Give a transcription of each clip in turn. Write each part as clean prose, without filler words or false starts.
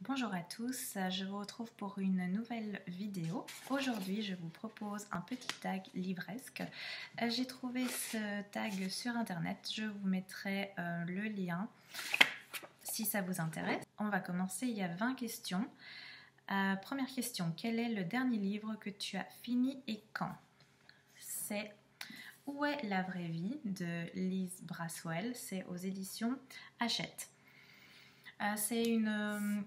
Bonjour à tous, je vous retrouve pour une nouvelle vidéo. Aujourd'hui, je vous propose un petit tag livresque. J'ai trouvé ce tag sur internet, je vous mettrai le lien si ça vous intéresse. On va commencer, il y a 20 questions. Première question, quel est le dernier livre que tu as fini et quand? C'est Où est la vraie vie de Liz Braswell, c'est aux éditions Hachette. C'est une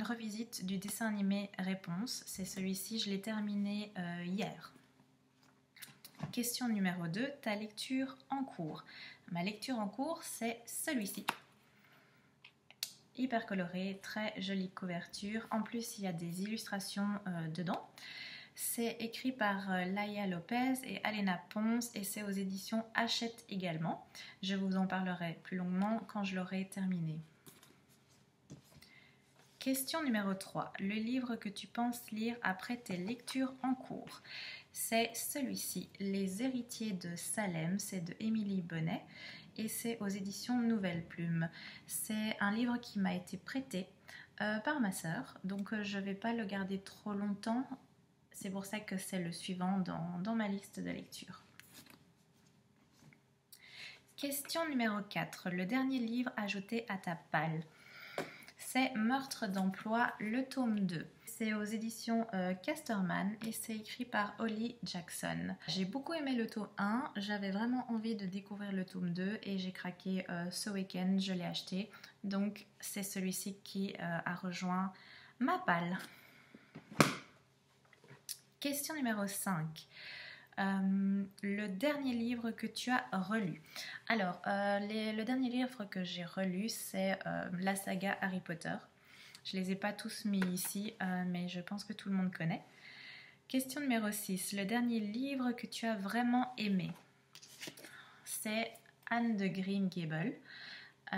revisite du dessin animé Réponse. C'est celui-ci, je l'ai terminé hier. Question numéro 2, ta lecture en cours. Ma lecture en cours, c'est celui-ci. Hyper coloré, très jolie couverture. En plus, il y a des illustrations dedans. C'est écrit par Laia Lopez et Alena Ponce et c'est aux éditions Hachette également. Je vous en parlerai plus longuement quand je l'aurai terminé. Question numéro 3. Le livre que tu penses lire après tes lectures en cours. C'est celui-ci, Les héritiers de Salem, c'est de Émilie Bonnet et c'est aux éditions Nouvelle Plume. C'est un livre qui m'a été prêté par ma sœur, donc je ne vais pas le garder trop longtemps. C'est pour ça que c'est le suivant dans ma liste de lecture. Question numéro 4. Le dernier livre ajouté à ta palle. C'est Meurtre d'emploi, le tome 2. C'est aux éditions Casterman et c'est écrit par Holly Jackson. J'ai beaucoup aimé le tome 1, j'avais vraiment envie de découvrir le tome 2 et j'ai craqué ce week-end, je l'ai acheté. Donc c'est celui-ci qui a rejoint ma palle. Question numéro 5. Le dernier livre que tu as relu. Alors, le dernier livre que j'ai relu, c'est la saga Harry Potter. Je ne les ai pas tous mis ici, mais je pense que tout le monde connaît. Question numéro 6. Le dernier livre que tu as vraiment aimé. C'est Anne de Green Gables.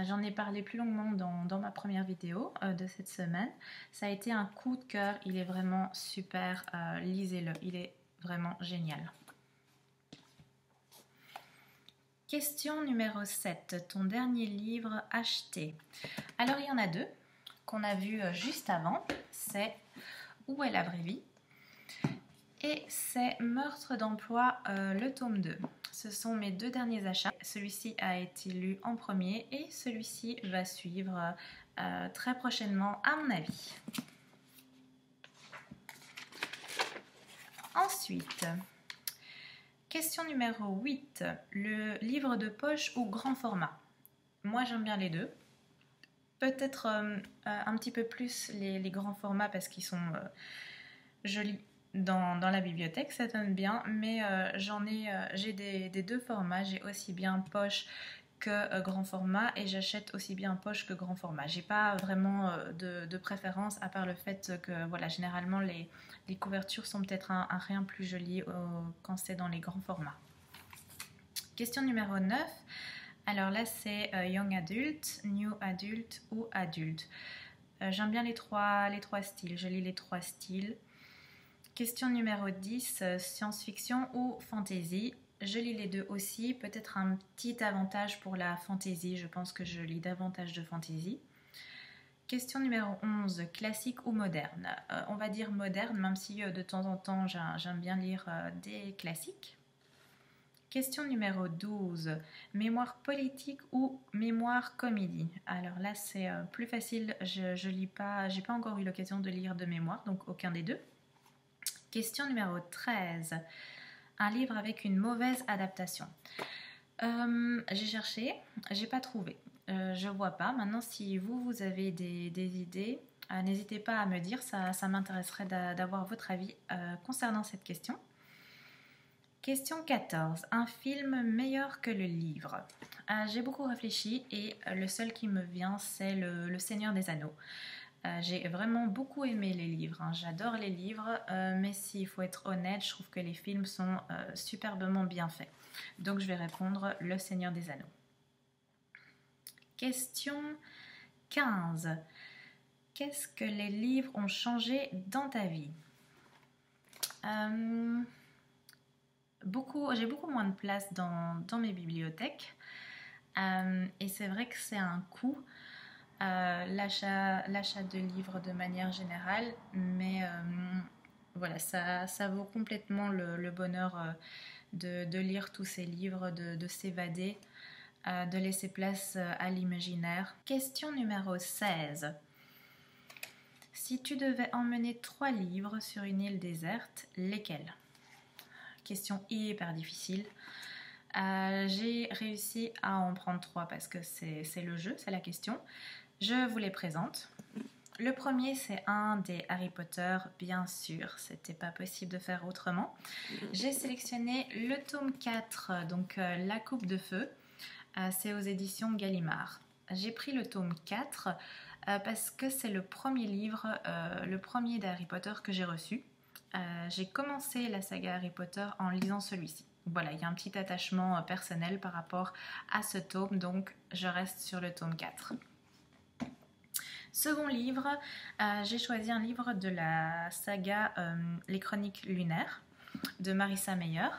J'en ai parlé plus longuement dans ma première vidéo de cette semaine. Ça a été un coup de cœur, il est vraiment super, lisez-le, il est vraiment génial. Question numéro 7, ton dernier livre acheté. Alors il y en a deux qu'on a vu juste avant, c'est Où est la vraie vie et c'est Meurtre d'emploi, le tome 2. Ce sont mes deux derniers achats. Celui-ci a été lu en premier et celui-ci va suivre très prochainement à mon avis. Ensuite, question numéro 8. Le livre de poche ou grand format? Moi j'aime bien les deux. Peut-être un petit peu plus les grands formats parce qu'ils sont jolis dans la bibliothèque, ça donne bien, mais j'ai des deux formats, j'ai aussi bien poche que grand format et j'achète aussi bien poche que grand format. J'ai pas vraiment de préférence à part le fait que voilà, généralement les couvertures sont peut-être un rien plus joli quand c'est dans les grands formats. Question numéro 9. Alors là c'est Young Adult, New Adult ou Adulte. J'aime bien les trois styles, je lis les trois styles. Question numéro 10, science-fiction ou fantasy. Je lis les deux aussi, peut-être un petit avantage pour la fantasy, je pense que je lis davantage de fantasy. Question numéro 11, classique ou moderne. On va dire moderne, même si de temps en temps j'aime bien lire des classiques. Question numéro 12, mémoire politique ou mémoire comédie. Alors là c'est plus facile, je lis pas, j'ai pas encore eu l'occasion de lire de mémoire, donc aucun des deux. Question numéro 13. Un livre avec une mauvaise adaptation. J'ai cherché, j'ai pas trouvé. Je vois pas. Maintenant, si vous avez des idées, n'hésitez pas à me dire. Ça m'intéresserait d'avoir votre avis concernant cette question. Question 14. Un film meilleur que le livre. J'ai beaucoup réfléchi et le seul qui me vient, c'est le Seigneur des Anneaux. J'ai vraiment beaucoup aimé les livres, hein. J'adore les livres, mais s'il faut être honnête, je trouve que les films sont superbement bien faits. Donc je vais répondre Le Seigneur des Anneaux. Question 15. Qu'est-ce que les livres ont changé dans ta vie? J'ai beaucoup moins de place dans mes bibliothèques et c'est vrai que c'est un coût. l'achat de livres de manière générale, mais voilà, ça vaut complètement le bonheur de lire tous ces livres, de s'évader, de laisser place à l'imaginaire. Question numéro 16. Si tu devais emmener 3 livres sur une île déserte, lesquels? Question hyper difficile. J'ai réussi à en prendre 3 parce que c'est le jeu, c'est la question. Je vous les présente. Le premier, c'est un des Harry Potter, bien sûr, c'était pas possible de faire autrement. J'ai sélectionné le tome 4, donc La Coupe de Feu. C'est aux éditions Gallimard. J'ai pris le tome 4 parce que c'est le premier livre, le premier d'Harry Potter que j'ai reçu. J'ai commencé la saga Harry Potter en lisant celui-ci. Voilà, il y a un petit attachement personnel par rapport à ce tome, donc je reste sur le tome 4. Second livre, j'ai choisi un livre de la saga Les Chroniques lunaires de Marissa Meyer.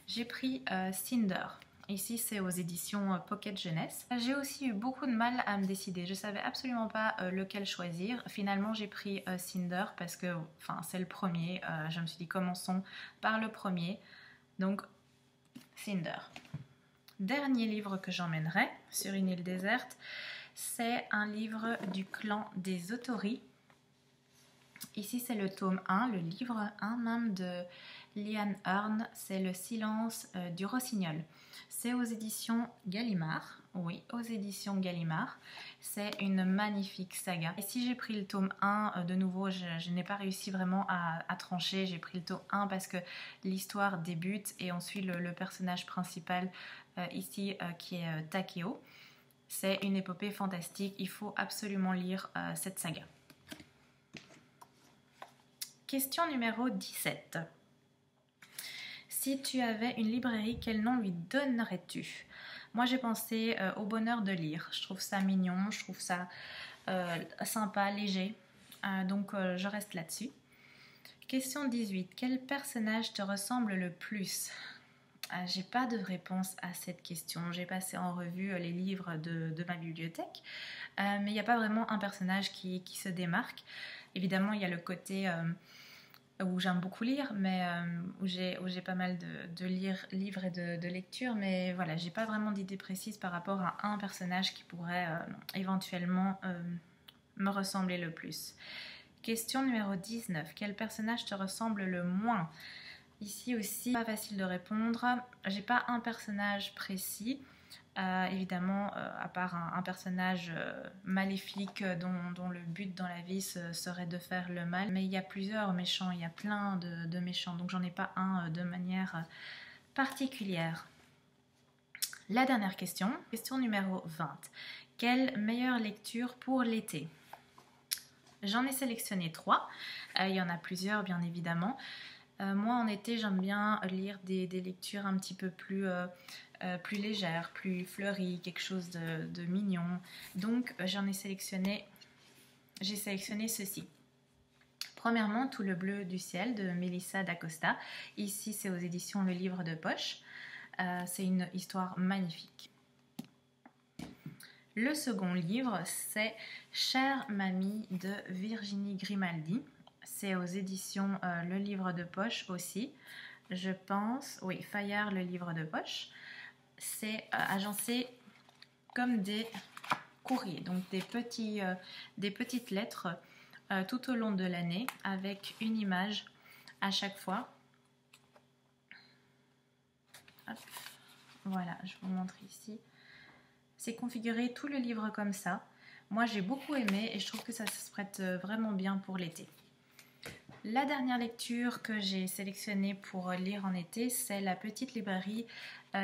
J'ai pris Cinder. Ici, c'est aux éditions Pocket Jeunesse. J'ai aussi eu beaucoup de mal à me décider. Je ne savais absolument pas lequel choisir. Finalement, j'ai pris Cinder parce que c'est le premier. Je me suis dit, commençons par le premier. Donc, Cinder. Dernier livre que j'emmènerai sur une île déserte, c'est un livre du clan des Autori. Ici, c'est le tome 1, le livre 1 même de Liane Hearn, c'est Le silence du rossignol. C'est aux éditions Gallimard. Oui, aux éditions Gallimard. C'est une magnifique saga. Ici, j'ai pris le tome 1. De nouveau, je n'ai pas réussi vraiment à trancher. J'ai pris le tome 1 parce que l'histoire débute et on suit le personnage principal ici qui est Takeo. C'est une épopée fantastique. Il faut absolument lire cette saga. Question numéro 17. Si tu avais une librairie, quel nom lui donnerais-tu? Moi, j'ai pensé au bonheur de lire. Je trouve ça mignon, je trouve ça sympa, léger. Donc, je reste là-dessus. Question 18. Quel personnage te ressemble le plus? J'ai pas de réponse à cette question. J'ai passé en revue les livres de ma bibliothèque, mais il n'y a pas vraiment un personnage qui se démarque. Évidemment, il y a le côté où j'aime beaucoup lire, mais où j'ai pas mal de livres et de lectures, mais voilà, j'ai pas vraiment d'idée précise par rapport à un personnage qui pourrait éventuellement me ressembler le plus. Question numéro 19. Quel personnage te ressemble le moins? Ici aussi, pas facile de répondre. J'ai pas un personnage précis. Évidemment, à part un personnage maléfique dont le but dans la vie serait de faire le mal. Mais il y a plusieurs méchants, il y a plein de méchants, donc j'en ai pas un de manière particulière. La dernière question, question numéro 20. Quelle meilleure lecture pour l'été? J'en ai sélectionné 3. Il y en a plusieurs, bien évidemment. Moi, en été, j'aime bien lire des lectures un petit peu plus légères, plus fleuries, quelque chose de mignon. Donc, j'ai sélectionné ceci. Premièrement, Tout le bleu du ciel de Melissa d'Acosta. Ici, c'est aux éditions Le Livre de Poche. C'est une histoire magnifique. Le second livre, c'est Chère mamie de Virginie Grimaldi. C'est aux éditions Le Livre de Poche aussi. Je pense, oui, Fayard, Le Livre de Poche. C'est agencé comme des courriers, donc des petites lettres tout au long de l'année avec une image à chaque fois. Hop. Voilà, je vous montre ici. C'est configuré tout le livre comme ça. Moi, j'ai beaucoup aimé et je trouve que ça se prête vraiment bien pour l'été. La dernière lecture que j'ai sélectionnée pour lire en été, c'est La petite librairie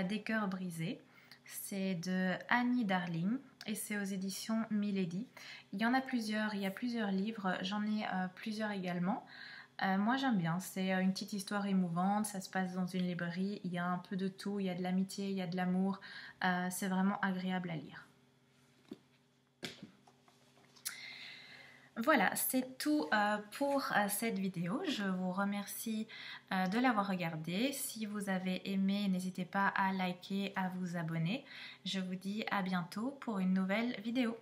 des cœurs brisés. C'est de Annie Darling et c'est aux éditions Milady. Il y en a plusieurs, il y a plusieurs livres, j'en ai plusieurs également. Moi j'aime bien, c'est une petite histoire émouvante, ça se passe dans une librairie, il y a un peu de tout, il y a de l'amitié, il y a de l'amour, c'est vraiment agréable à lire. Voilà, c'est tout pour cette vidéo. Je vous remercie de l'avoir regardée. Si vous avez aimé, n'hésitez pas à liker, à vous abonner. Je vous dis à bientôt pour une nouvelle vidéo.